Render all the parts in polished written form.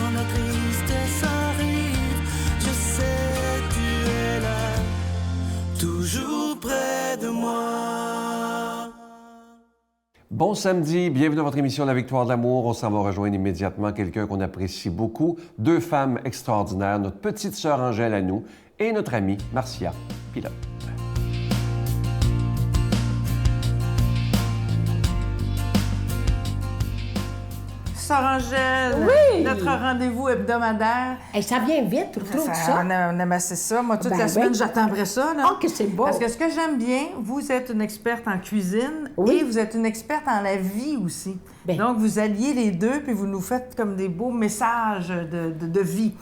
quand la tristesse arrive, je sais tu es là, toujours près de moi. Bon samedi, bienvenue à votre émission La Victoire de l'amour. On s'en va rejoindre immédiatement quelqu'un qu'on apprécie beaucoup, deux femmes extraordinaires, notre petite sœur Angèle à nous et notre amie Marcia Pilote. Sœur Angèle, Oui! notre rendez-vous hebdomadaire. Hey, ça vient vite, tu trouves ça? On a assez ça. Moi, toute Ben la semaine, oui. j'attendrai ça. Là. Oh, que c'est beau! Parce que ce que j'aime bien, vous êtes une experte en cuisine Oui. et vous êtes une experte en la vie aussi. Ben. Donc, vous alliez les deux, puis vous nous faites comme des beaux messages de vie.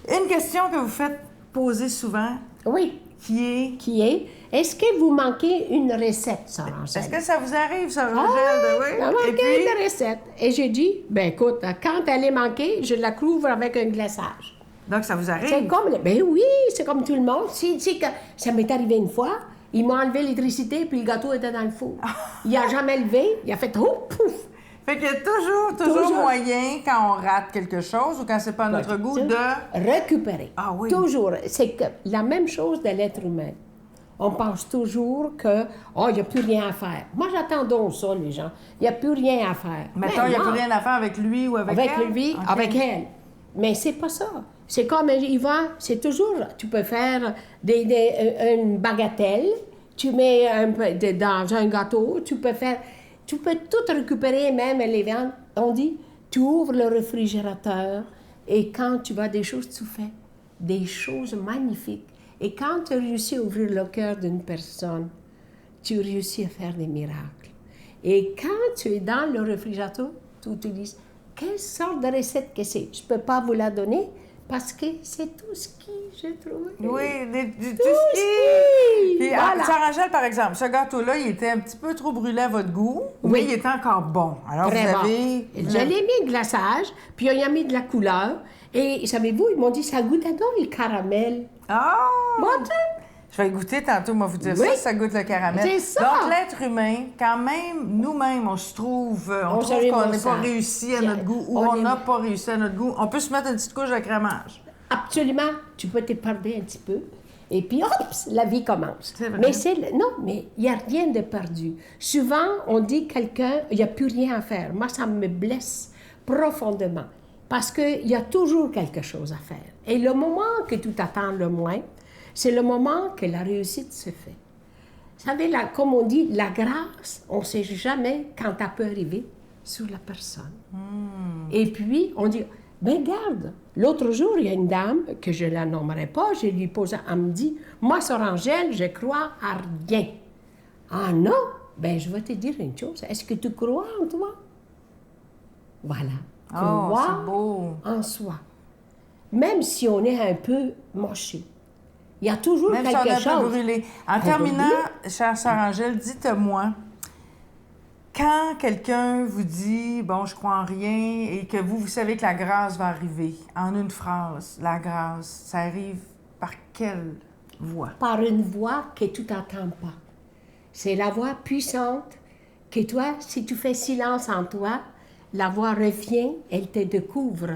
Une question que vous faites poser souvent, Oui, qui est... est-ce que vous manquez une recette, Sœur Angèle? Est-ce que ça vous arrive, Sœur Ah Angèle? oui, il manquait une recette. Et j'ai dit, ben écoute, quand elle est manquée, je la couvre avec un glaçage. Donc, ça vous arrive? C'est comme, ben oui, c'est comme tout le monde. C'est que ça m'est arrivé une fois, ils m'ont enlevé l'électricité, puis le gâteau était dans le four. Il a jamais levé, il a fait, oh, pouf! Fait qu'il y a toujours moyen, quand on rate quelque chose ou quand c'est pas à notre goût, de... récupérer. Ah oui. Toujours. C'est que la même chose de l'être humain. On pense toujours que, oh, il n'y a plus rien à faire. Moi, j'attends donc ça, les gens. Il n'y a plus rien à faire. Mettons, il n'y a non. plus rien à faire avec lui ou avec elle? Avec lui, OK. avec elle. Mais c'est pas ça. C'est comme Yvan, c'est toujours, tu peux faire une bagatelle, tu mets un peu dans un gâteau, tu peux tout récupérer, même les viandes. On dit, tu ouvres le réfrigérateur et quand tu vois des choses, tu fais des choses magnifiques. Et quand tu réussis à ouvrir le cœur d'une personne, tu réussis à faire des miracles. Et quand tu es dans le réfrigérateur, tu utilises quelle sorte de recette que c'est. Je ne peux pas vous la donner parce que c'est tout ce que j'ai trouvé. Oui, du Tout ski! ski! Puis, Voilà. Sœur Angèle, par exemple, ce gâteau-là, il était un petit peu trop brûlé à votre goût, mais il était encore bon. Alors, Très vous bon. avez... Je l'ai mis glaçage, puis on y a mis de la couleur. Et savez-vous, ils m'ont dit, ça goûte à donc le caramel. Ah! Bon, tu sais, Je vais goûter tantôt, moi, vous dire Oui. ça goûte le caramel. C'est ça. Donc, l'être humain, quand même, nous-mêmes, on se trouve, on trouve se qu'on remet n'est ça. pas réussi à notre goût ou On on est- n'a pas réussi à notre goût, on peut se mettre une petite couche de crémage. absolument, tu peux t'épargner un petit peu. Et puis, hop, la vie commence. C'est vrai. Mais non, mais il n'y a rien de perdu. Souvent, on dit quelqu'un, il n'y a plus rien à faire. Moi, ça me blesse profondément. Parce qu'il y a toujours quelque chose à faire. Et le moment que tu t'attends le moins, c'est le moment que la réussite se fait. Vous savez, comme on dit, la grâce, on ne sait jamais quand elle peut arriver sur la personne. Et puis, on dit, ben garde, l'autre jour, il y a une dame, que je ne la nommerai pas, je lui pose, elle me dit, moi, Sœur Angèle, je crois à rien. Ah non? Ben, je vais te dire une chose, est-ce que tu crois en toi? Voilà. Oh, Croire c'est beau. en soi. Même si on est un peu moché, il y a toujours Même si on quelque est un peu chose. brûlé. En terminant, chère Sœur Angèle, dites-moi, quand quelqu'un vous dit « bon, je crois en rien » et que vous savez que la grâce va arriver, en une phrase, la grâce, ça arrive par quelle voie? Par une voix que tu t'entends pas. C'est la voix puissante que toi, si tu fais silence en toi, la voix revient, elle te découvre.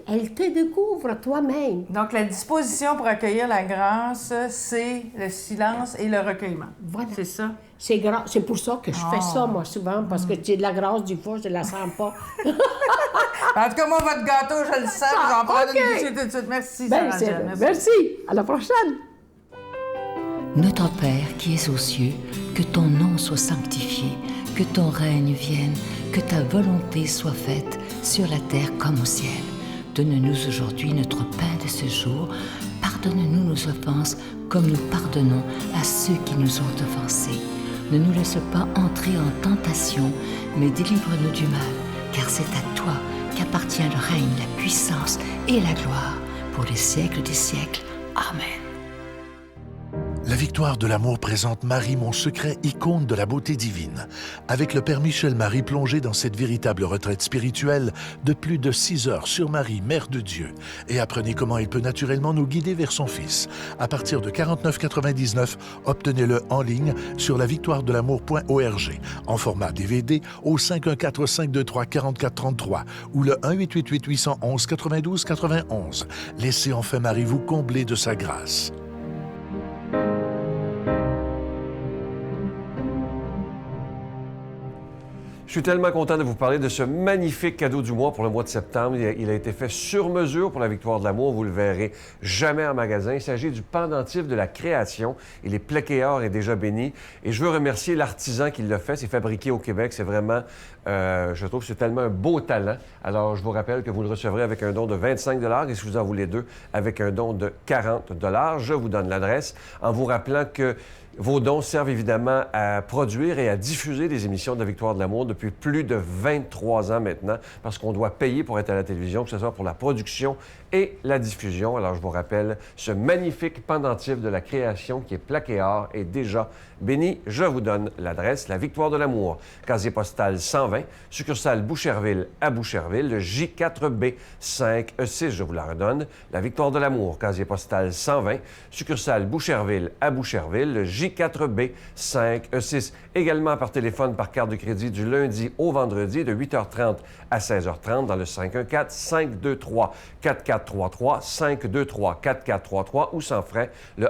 Elle te découvre toi-même. Donc, la disposition pour accueillir la grâce, c'est le silence et le recueillement. Voilà. C'est ça? C'est pour ça que je fais ça, moi, souvent, parce que j'ai de la grâce, du fois, je la sens pas. En tout cas, moi, votre gâteau, je le sens. J'en prends OK. une bouchée tout de suite. Merci, Ben, Sœur Angèle. Merci. merci. À la prochaine. Notre Père qui es aux cieux, que ton nom soit sanctifié, que ton règne vienne, que ta volonté soit faite sur la terre comme au ciel. Donne-nous aujourd'hui notre pain de ce jour. Pardonne-nous nos offenses comme nous pardonnons à ceux qui nous ont offensés. Ne nous laisse pas entrer en tentation, mais délivre-nous du mal, car c'est à toi qu'appartient le règne, la puissance et la gloire pour les siècles des siècles. Amen. La victoire de l'amour présente Marie, mon secret, icône de la beauté divine. Avec le Père Michel-Marie plongé dans cette véritable retraite spirituelle de plus de 6 heures sur Marie, Mère de Dieu. Et apprenez comment il peut naturellement nous guider vers son Fils. À partir de 49,99, obtenez-le en ligne sur lavictoiredelamour.org en format DVD au 514-523-4433 ou le 1-888-811-92-91. Laissez enfin Marie vous combler de sa grâce. Je suis tellement content de vous parler de ce magnifique cadeau du mois pour le mois de septembre. Il a été fait sur mesure pour la Victoire de l'amour. Vous le verrez jamais en magasin. Il s'agit du pendentif de la création. Il est plaqué or et déjà béni. Et je veux remercier l'artisan qui l'a fait. C'est fabriqué au Québec. C'est vraiment, je trouve que c'est tellement un beau talent. Alors, je vous rappelle que vous le recevrez avec un don de 25 $ et si vous en voulez deux, avec un don de 40 $. Je vous donne l'adresse en vous rappelant que vos dons servent évidemment à produire et à diffuser des émissions de la Victoire de l'amour depuis plus de 23 ans maintenant, parce qu'on doit payer pour être à la télévision, que ce soit pour la production et la diffusion. Alors, je vous rappelle ce magnifique pendentif de la création qui est plaqué or et déjà béni. Je vous donne l'adresse, la Victoire de l'amour, casier postal 120, succursale Boucherville à Boucherville, le J4B 5E6, je vous la redonne. La Victoire de l'amour, casier postal 120, succursale Boucherville à Boucherville, le J4B 5E6. Également par téléphone, par carte de crédit du lundi au vendredi de 8h30 à 16h30 dans le 514-523-4433, 523-4433 ou sans frais, le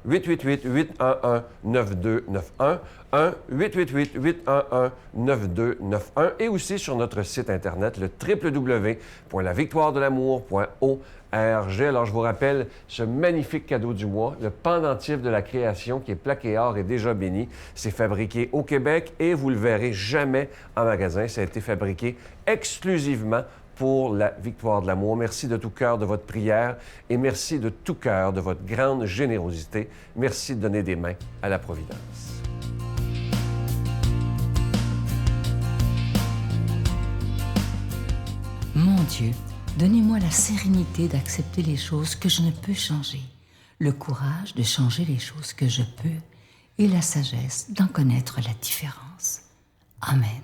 1-888-811-9291, 1-888-811-9291 et aussi sur notre site Internet, le www.lavictoiredelamour.org. Alors, je vous rappelle ce magnifique cadeau du mois, le pendentif de la création qui est plaqué or et déjà béni. C'est fabriqué au Québec et vous le verrez jamais en magasin. Ça a été fabriqué exclusivement pour la Victoire de l'amour. Merci de tout cœur de votre prière et merci de tout cœur de votre grande générosité. Merci de donner des mains à la Providence. Mon Dieu, donnez-moi la sérénité d'accepter les choses que je ne peux changer, le courage de changer les choses que je peux et la sagesse d'en connaître la différence. Amen.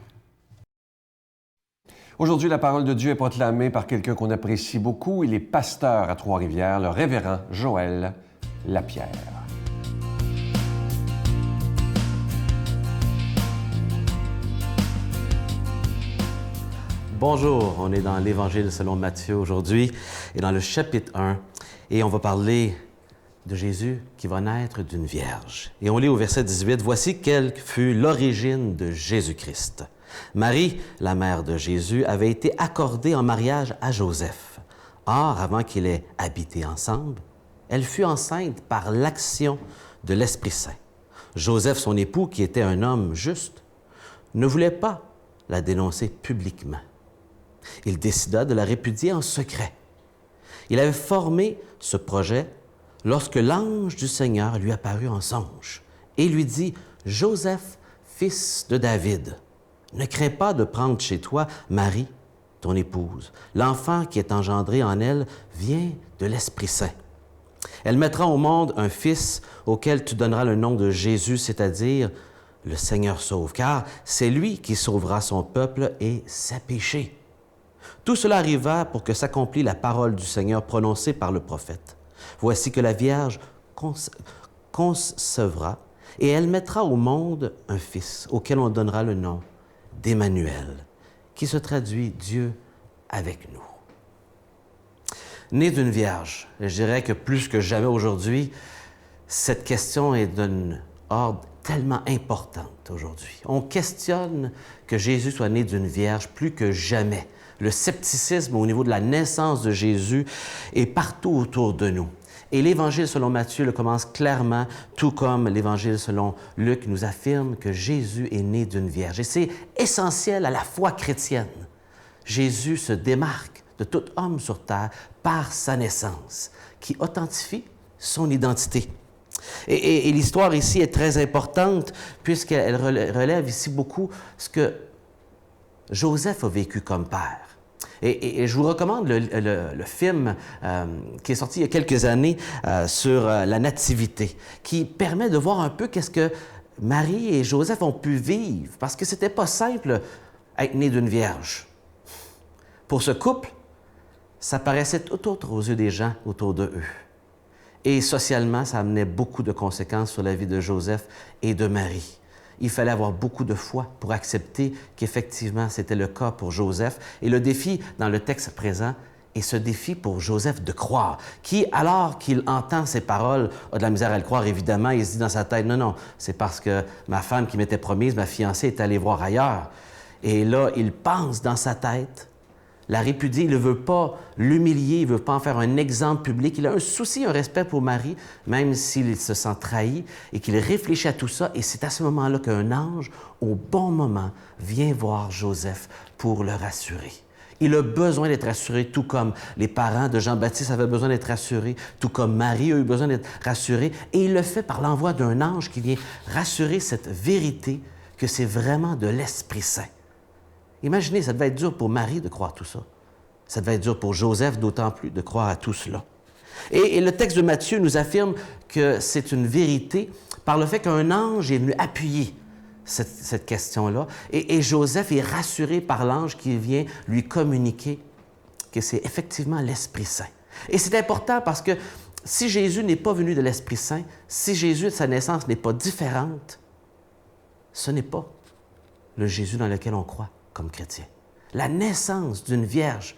Aujourd'hui, la parole de Dieu est proclamée par quelqu'un qu'on apprécie beaucoup. Il est pasteur à Trois-Rivières, le révérend Joël Lapierre. Bonjour, on est dans l'Évangile selon Matthieu aujourd'hui et dans le chapitre 1 et on va parler de Jésus qui va naître d'une vierge. Et on lit au verset 18, « Voici quelle fut l'origine de Jésus-Christ. Marie, la mère de Jésus, avait été accordée en mariage à Joseph. Or, avant qu'ils aient habité ensemble, elle fut enceinte par l'action de l'Esprit Saint. Joseph, son époux, qui était un homme juste, ne voulait pas la dénoncer publiquement. Il décida de la répudier en secret. Il avait formé ce projet lorsque l'ange du Seigneur lui apparut en songe et lui dit, « Joseph, fils de David, ne crains pas de prendre chez toi Marie, ton épouse. L'enfant qui est engendré en elle vient de l'Esprit Saint. Elle mettra au monde un fils auquel tu donneras le nom de Jésus, c'est-à-dire le Seigneur sauve, car c'est lui qui sauvera son peuple et ses péchés. » Tout cela arriva pour que s'accomplisse la parole du Seigneur prononcée par le prophète. Voici que la Vierge concevra et elle mettra au monde un fils auquel on donnera le nom d'Emmanuel, qui se traduit Dieu avec nous. Né d'une Vierge, je dirais que plus que jamais aujourd'hui, cette question est d'un ordre tellement importante aujourd'hui. On questionne que Jésus soit né d'une Vierge plus que jamais. Le scepticisme au niveau de la naissance de Jésus est partout autour de nous. Et l'Évangile selon Matthieu le commence clairement, tout comme l'Évangile selon Luc nous affirme que Jésus est né d'une vierge. Et c'est essentiel à la foi chrétienne. Jésus se démarque de tout homme sur terre par sa naissance, qui authentifie son identité. Et l'histoire ici est très importante, puisqu'elle relève ici beaucoup ce que Joseph a vécu comme père. Et je vous recommande le film qui est sorti il y a quelques années sur la nativité, qui permet de voir un peu qu'est-ce que Marie et Joseph ont pu vivre, parce que c'était pas simple être né d'une vierge. Pour ce couple, ça paraissait tout autre aux yeux des gens autour d'eux. Et socialement, ça amenait beaucoup de conséquences sur la vie de Joseph et de Marie. Il fallait avoir beaucoup de foi pour accepter qu'effectivement, c'était le cas pour Joseph. Et le défi dans le texte présent est ce défi pour Joseph de croire, qui, alors qu'il entend ces paroles, a de la misère à le croire, évidemment. Il se dit dans sa tête, non, c'est parce que ma femme qui m'était promise, ma fiancée, est allée voir ailleurs. Et là, il pense dans sa tête, la répudie, il ne veut pas l'humilier, il ne veut pas en faire un exemple public. Il a un souci, un respect pour Marie, même s'il se sent trahi et qu'il réfléchit à tout ça. Et c'est à ce moment-là qu'un ange, au bon moment, vient voir Joseph pour le rassurer. Il a besoin d'être rassuré, tout comme les parents de Jean-Baptiste avaient besoin d'être rassurés, tout comme Marie a eu besoin d'être rassurée. Et il le fait par l'envoi d'un ange qui vient rassurer cette vérité que c'est vraiment de l'Esprit Saint. Imaginez, ça devait être dur pour Marie de croire tout ça. Ça devait être dur pour Joseph, d'autant plus, de croire à tout cela. Et le texte de Matthieu nous affirme que c'est une vérité par le fait qu'un ange est venu appuyer cette question-là. Et Joseph est rassuré par l'ange qui vient lui communiquer que c'est effectivement l'Esprit Saint. Et c'est important parce que si Jésus n'est pas venu de l'Esprit Saint, si Jésus, de sa naissance, n'est pas différente, ce n'est pas le Jésus dans lequel on croit comme chrétien. La naissance d'une vierge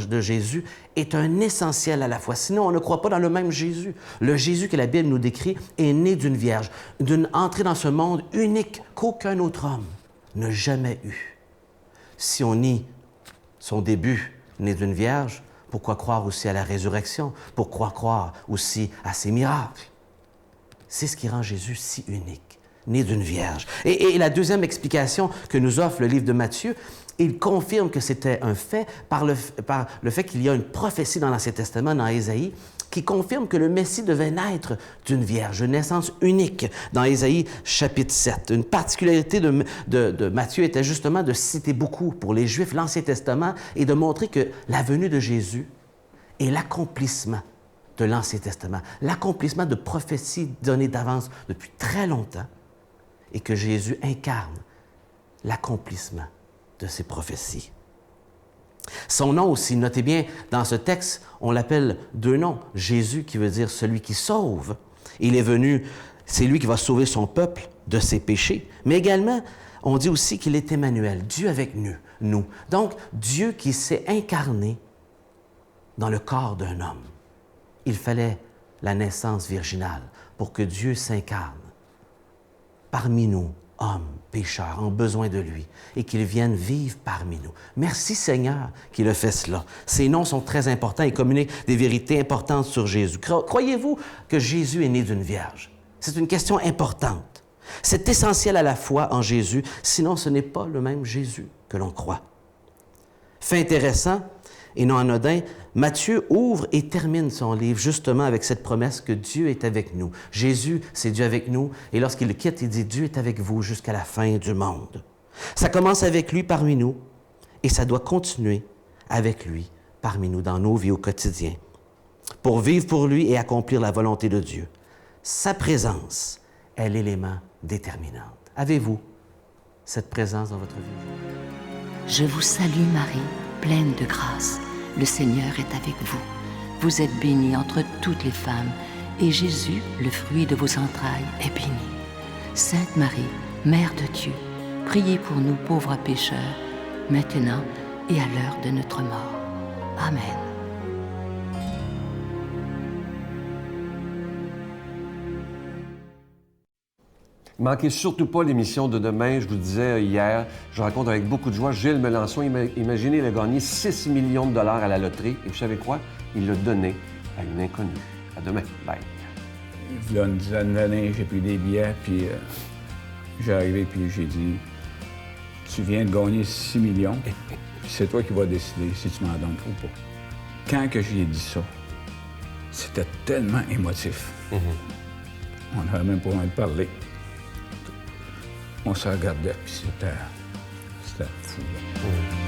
de Jésus est un essentiel à la fois. Sinon, on ne croit pas dans le même Jésus. Le Jésus que la Bible nous décrit est né d'une vierge, d'une entrée dans ce monde unique qu'aucun autre homme n'a jamais eu. Si on nie son début né d'une vierge, pourquoi croire aussi à la résurrection? Pourquoi croire aussi à ses miracles? C'est ce qui rend Jésus si unique, né d'une vierge. Et la deuxième explication que nous offre le livre de Matthieu, il confirme que c'était un fait par le fait qu'il y a une prophétie dans l'Ancien Testament, dans Ésaïe, qui confirme que le Messie devait naître d'une vierge, une naissance unique, dans Ésaïe chapitre 7. Une particularité de Matthieu était justement de citer beaucoup pour les Juifs l'Ancien Testament et de montrer que la venue de Jésus est l'accomplissement de l'Ancien Testament, l'accomplissement de prophéties données d'avance depuis très longtemps et que Jésus incarne l'accomplissement de ces prophéties. Son nom aussi, notez bien, dans ce texte, on l'appelle deux noms. Jésus, qui veut dire celui qui sauve. Il est venu, c'est lui qui va sauver son peuple de ses péchés. Mais également, on dit aussi qu'il est Emmanuel, Dieu avec nous. Donc, Dieu qui s'est incarné dans le corps d'un homme. Il fallait la naissance virginale pour que Dieu s'incarne parmi nous, hommes, pécheurs, en besoin de lui, et qu'il vienne vivre parmi nous. Merci Seigneur qu'il a fait cela. Ces noms sont très importants et communiquent des vérités importantes sur Jésus. Croyez-vous que Jésus est né d'une vierge? C'est une question importante. C'est essentiel à la foi en Jésus, sinon ce n'est pas le même Jésus que l'on croit. Fait intéressant et non anodin, Matthieu ouvre et termine son livre justement avec cette promesse que Dieu est avec nous. Jésus, c'est Dieu avec nous, et lorsqu'il le quitte, il dit « Dieu est avec vous jusqu'à la fin du monde ». Ça commence avec lui parmi nous, et ça doit continuer avec lui parmi nous dans nos vies au quotidien, pour vivre pour lui et accomplir la volonté de Dieu. Sa présence est l'élément déterminant. Avez-vous cette présence dans votre vie? Je vous salue Marie, pleine de grâce. Le Seigneur est avec vous. Vous êtes bénie entre toutes les femmes, et Jésus, le fruit de vos entrailles, est béni. Sainte Marie, Mère de Dieu, priez pour nous pauvres pécheurs, maintenant et à l'heure de notre mort. Amen. Manquez surtout pas l'émission de demain. Je vous disais hier, je raconte avec beaucoup de joie, Gilles Melançon, imaginez, il a gagné 6 millions de dollars à la loterie. Et vous savez quoi? Il l'a donné à une inconnue. À demain. Bye. Il y a une dizaine d'années, j'ai pris des billets, puis j'ai arrivé, puis j'ai dit, tu viens de gagner 6 millions, puis c'est toi qui vas décider si tu m'en donnes ou pas. Quand que j'y ai dit ça, c'était tellement émotif. On n'avait même pas envie de parler. On se regardait, puis c'était fou. Là.